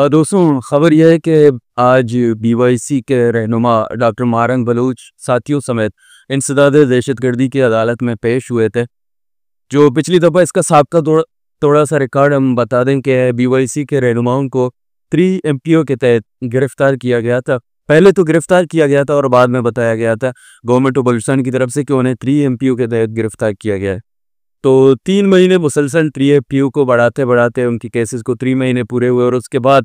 دوستوں، خبر یہ ہے کہ آج BYC کے رہنما ڈاکٹر مارنگ بلوچ ساتھیوں سمیت انسداد دہشت گردی کی عدالت میں پیش ہوئے تھے۔ جو پچھلی دفعہ اس کا سابقہ تھوڑا سا ریکارڈ ہم بتا دیں کہ BYC کے رہنماؤں کو 3 MPO کے تحت گرفتار کیا گیا تھا۔ پہلے تو گرفتار کیا گیا تھا اور بعد میں بتایا گیا تھا گورنمنٹ آف بلوچستان کی طرف سے کہ انہیں 3 MPO کے تحت گرفتار کیا گیا ہے۔ تو 3 مہینے مسلسل 3 MPO کو بڑھاتے ان کی کیسز کو 3 مہینے پورے ہوئے، اور اس کے بعد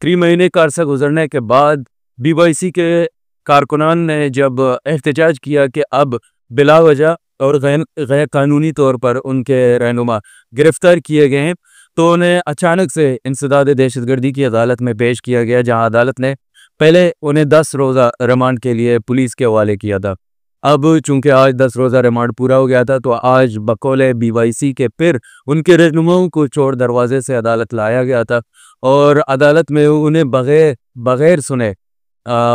3 مہینے کا عرصہ گزرنے کے بعد BYC کے کارکنان نے جب احتجاج کیا کہ اب بلا وجہ اور غیر قانونی طور پر ان کے رہنما گرفتار کیے گئے ہیں، تو انہیں اچانک سے انسداد دہشت گردی کی عدالت میں پیش کیا گیا، جہاں عدالت نے پہلے انہیں 10 روزہ ریمانڈ کے لیے پولیس کے حوالے کیا تھا۔ اب چونکہ آج 10 روزہ ریمانڈ پورا ہو گیا تھا، تو آج بقول BYC کے پھر ان کے رہنماؤں کو چور دروازے سے عدالت لایا گیا تھا، اور عدالت میں انہیں بغیر سنے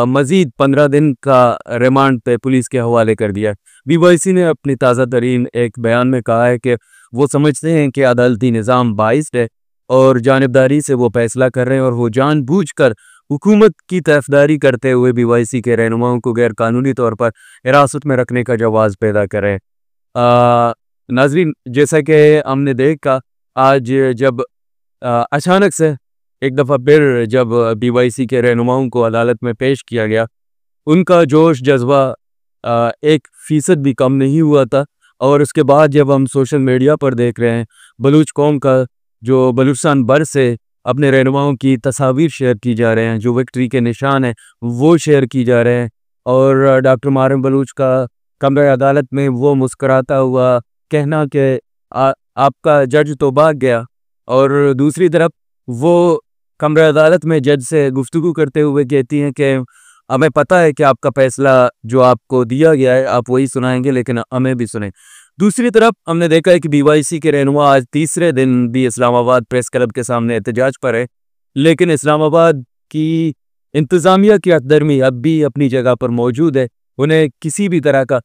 مزید 15 دن کا ریمانڈ پہ پولیس کے حوالے کر دیا۔ BYC نے اپنی تازہ ترین ایک بیان میں کہا ہے کہ وہ سمجھتے ہیں کہ عدالتی نظام بائسڈ ہے اور جانبداری سے وہ فیصلہ کر رہے ہیں، اور وہ جان بوجھ کر حکومت کی طرفداری کرتے ہوئے BYC کے رہنماؤں کو غیر قانونی طور پر حراست میں رکھنے کا جواز پیدا کریں۔ ناظرین، جیسا کہ ہم نے دیکھا آج جب اچانک سے ایک دفعہ پھر جب BYC کے رہنماؤں کو عدالت میں پیش کیا گیا، ان کا جوش جذبہ 1% بھی کم نہیں ہوا تھا۔ اور اس کے بعد جب ہم سوشل میڈیا پر دیکھ رہے ہیں بلوچ قوم کا جو بلوچستان بھر سے اپنے رہنماؤں کی تصاویر شیئر کی جا رہے ہیں، جو وکٹری کے نشان ہیں وہ شیئر کی جا رہے ہیں، اور ڈاکٹر مارنگ بلوچ کا کمرہ عدالت میں وہ مسکراتا ہوا کہنا کہ آپ کا جج تو بھاگ گیا، اور دوسری طرف وہ کمرہ عدالت میں جج سے گفتگو کرتے ہوئے کہتی ہیں کہ ہمیں پتہ ہے کہ آپ کا فیصلہ جو آپ کو دیا گیا ہے آپ وہی سنائیں گے، لیکن ہمیں بھی سنیں۔ دوسری طرف ہم نے دیکھا ہے کہ BYC کے رہنما آج تیسرے دن بھی اسلام آباد پریس کلب کے سامنے احتجاج پر ہے، لیکن اسلام آباد کی انتظامیہ کی ہتھدرمی اب بھی اپنی جگہ پر موجود ہے۔ انہیں کسی بھی طرح کا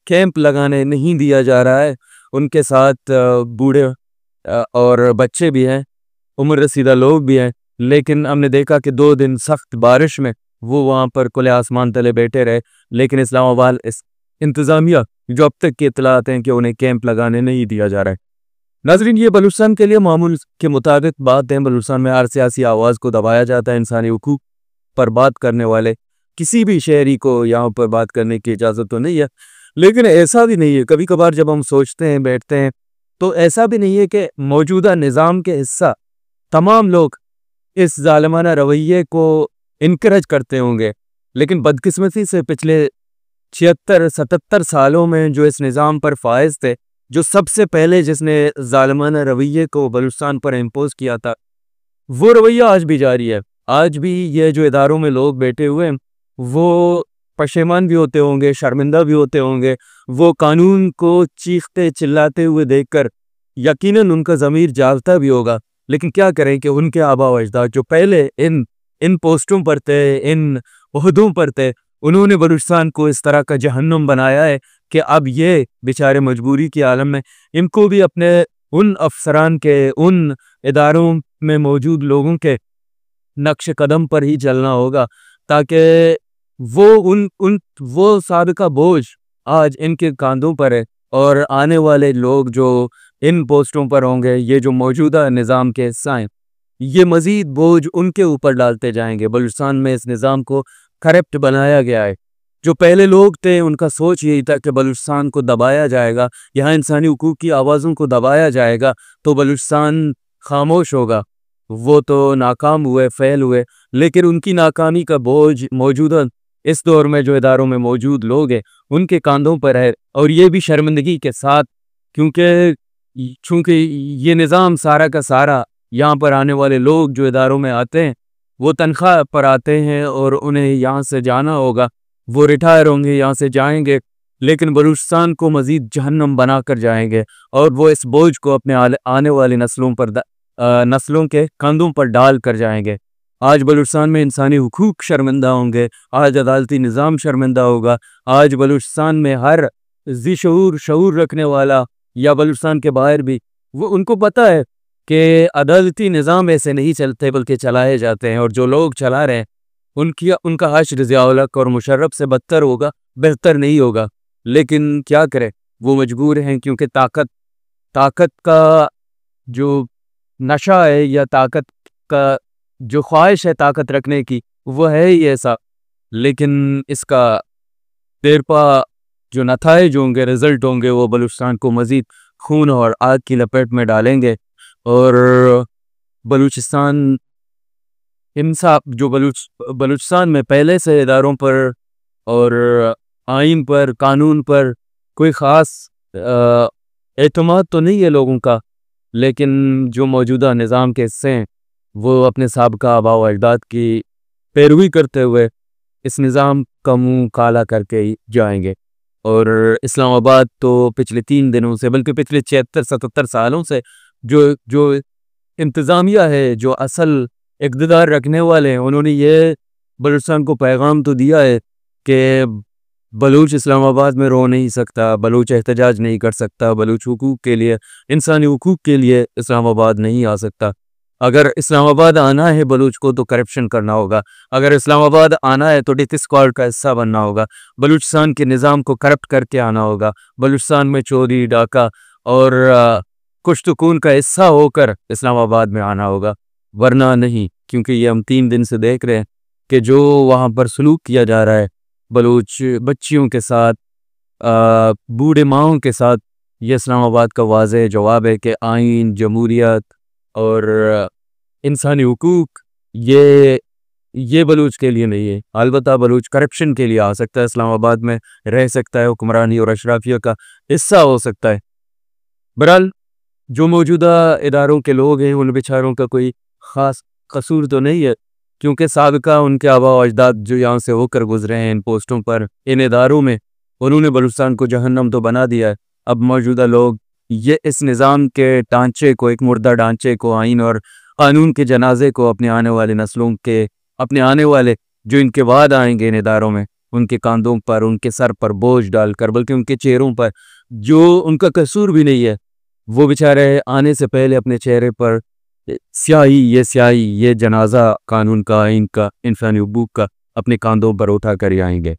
کیمپ لگانے نہیں دیا جا رہا ہے۔ ان کے ساتھ بوڑھے اور بچے بھی ہیں، عمر رسیدہ لوگ بھی ہیں، لیکن ہم نے دیکھا کہ 2 دن سخت بارش میں وہ وہاں پر کھلے آسمان تلے بیٹھے رہے، لیکن اسلام آباد انتظامیہ جو اب تک کی اطلاعات ہیں کہ انہیں کیمپ لگانے نہیں دیا جا رہا ہے۔ ناظرین، یہ بلوچستان کے لیے معمول کے مطابق بات ہے۔ بلوچستان میں ہر سیاسی آواز کو دبایا جاتا ہے، انسانی حقوق پر بات کرنے والے کسی بھی شہری کو یہاں پر بات کرنے کی اجازت تو نہیں ہے، لیکن ایسا بھی نہیں ہے، کبھی کبھار جب ہم سوچتے ہیں بیٹھتے ہیں تو ایسا بھی نہیں ہے کہ موجودہ نظام کے حصہ تمام لوگ اس ظالمانہ رویے کو انکریج کرتے ہوں گے، لیکن بدقسمتی سے پچھلے 76-77 سالوں میں جو اس نظام پر فائز تھے، جو سب سے پہلے جس نے ظالمانہ رویے کو بلوچستان پر امپوز کیا تھا، وہ رویہ آج بھی جاری ہے۔ آج بھی یہ جو اداروں میں لوگ بیٹھے ہوئے ہیں وہ پشیمان بھی ہوتے ہوں گے، شرمندہ بھی ہوتے ہوں گے، وہ قانون کو چیختے چلاتے ہوئے دیکھ کر یقیناً ان کا ضمیر جاگتا بھی ہوگا، لیکن کیا کریں کہ ان کے آباء و اجداد جو پہلے ان پوسٹوں پر تھے، ان عہدوں پر تھے، انہوں نے بلوچستان کو اس طرح کا جہنم بنایا ہے کہ اب یہ بیچارے مجبوری کی عالم میں ان کو بھی اپنے ان افسران کے، ان اداروں میں موجود لوگوں کے نقش قدم پر ہی چلنا ہوگا، تاکہ وہ سابقہ بوجھ آج ان کے کاندھوں پر ہے، اور آنے والے لوگ جو ان پوسٹوں پر ہوں گے، یہ جو موجودہ نظام کے حصہ ہیں، یہ مزید بوجھ ان کے اوپر ڈالتے جائیں گے۔ بلوچستان میں اس نظام کو کرپٹ بنایا گیا ہے۔ جو پہلے لوگ تھے ان کا سوچ یہی تھا کہ بلوچستان کو دبایا جائے گا، یہاں انسانی حقوق کی آوازوں کو دبایا جائے گا تو بلوچستان خاموش ہوگا۔ وہ تو ناکام ہوئے، فیل ہوئے، لیکن ان کی ناکامی کا بوجھ موجودہ اس دور میں جو اداروں میں موجود لوگ ہیں ان کے کاندھوں پر ہے، اور یہ بھی شرمندگی کے ساتھ، چونکہ یہ نظام سارا کا سارا یہاں پر آنے والے لوگ جو اداروں میں آتے ہیں وہ تنخواہ پر آتے ہیں اور انہیں یہاں سے جانا ہوگا، وہ ریٹائر ہوں گے، یہاں سے جائیں گے، لیکن بلوچستان کو مزید جہنم بنا کر جائیں گے، اور وہ اس بوجھ کو اپنے آنے والی نسلوں کے کندھوں پر ڈال کر جائیں گے۔ آج بلوچستان میں انسانی حقوق شرمندہ ہوں گے، آج عدالتی نظام شرمندہ ہوگا، آج بلوچستان میں ہر ذی شعور رکھنے والا یا بلوچستان کے باہر بھی ان کو پتہ ہے کہ عدالتی نظام ایسے نہیں چلتے بلکہ چلائے جاتے ہیں، اور جو لوگ چلا رہے ہیں ان کا حشر ضیاء الحق اور مشرف سے بدتر ہوگا، بہتر نہیں ہوگا۔ لیکن کیا کرے، وہ مجبور ہیں، کیونکہ طاقت کا جو نشہ ہے یا طاقت کا جو خواہش ہے طاقت رکھنے کی، وہ ہے ہی ایسا۔ لیکن اس کا دیر پا جو نتائج ہوں گے، رزلٹ ہوں گے، وہ بلوچستان کو مزید خون اور آگ کی لپیٹ میں ڈالیں گے، اور بلوچستان انصاف جو بلوچستان میں پہلے سے اداروں پر اور آئین پر، قانون پر کوئی خاص اعتماد تو نہیں ہے لوگوں کا، لیکن جو موجودہ نظام کے حصے ہیں وہ اپنے سابقہ آباء و اجداد کی پیروی کرتے ہوئے اس نظام کا منہ کالا کر کے ہی جائیں گے۔ اور اسلام آباد تو پچھلے 3 دنوں سے بلکہ پچھلے 76-77 سالوں سے جو انتظامیہ ہے، جو اصل اقتدار رکھنے والے ہیں، انہوں نے یہ بلوچستان کو پیغام تو دیا ہے کہ بلوچ اسلام آباد میں رو نہیں سکتا، بلوچ احتجاج نہیں کر سکتا، بلوچ حقوق کے لیے، انسانی حقوق کے لیے اسلام آباد نہیں آ سکتا۔ اگر اسلام آباد آنا ہے بلوچ کو تو کرپشن کرنا ہوگا، اگر اسلام آباد آنا ہے تو ڈیتھ اسکواڈ کا حصہ بننا ہوگا، بلوچستان کے نظام کو کرپٹ کر کے آنا ہوگا، بلوچستان میں چوری ڈاکہ اور کشت و خون کا حصہ ہو کر اسلام آباد میں آنا ہوگا، ورنہ نہیں۔ کیونکہ یہ ہم 3 دن سے دیکھ رہے ہیں کہ جو وہاں پر سلوک کیا جا رہا ہے بلوچ بچیوں کے ساتھ، بوڑھے ماؤں کے ساتھ، یہ اسلام آباد کا واضح جواب ہے کہ آئین، جمہوریت اور انسانی حقوق یہ بلوچ کے لیے نہیں ہے۔ البتہ بلوچ کرپشن کے لیے آ سکتا ہے، اسلام آباد میں رہ سکتا ہے، حکمرانی اور اشرافیہ کا حصہ ہو سکتا ہے۔ بہرحال جو موجودہ اداروں کے لوگ ہیں ان بیچاروں کا کوئی خاص قصور تو نہیں ہے، کیونکہ سابقہ ان کے آباء و اجداد جو یہاں سے ہو کر گزرے ہیں ان پوسٹوں پر، ان اداروں میں، انہوں نے بلوچستان کو جہنم تو بنا دیا ہے۔ اب موجودہ لوگ یہ اس نظام کے ڈھانچے کو، ایک مردہ ڈھانچے کو، آئین اور قانون کے جنازے کو اپنے آنے والے نسلوں کے، اپنے آنے والے جو ان کے بعد آئیں گے ان اداروں میں، ان کے کاندھوں پر، ان کے سر پر بوجھ ڈال کر، بلکہ ان کے چہروں پر جو ان کا قصور بھی نہیں ہے، وہ بیچارے آنے سے پہلے اپنے چہرے پر سیاہی، یہ جنازہ قانون کا، آئین کا، انسانی حقوق کا اپنے کاندھوں پر اٹھا کر ہی آئیں گے۔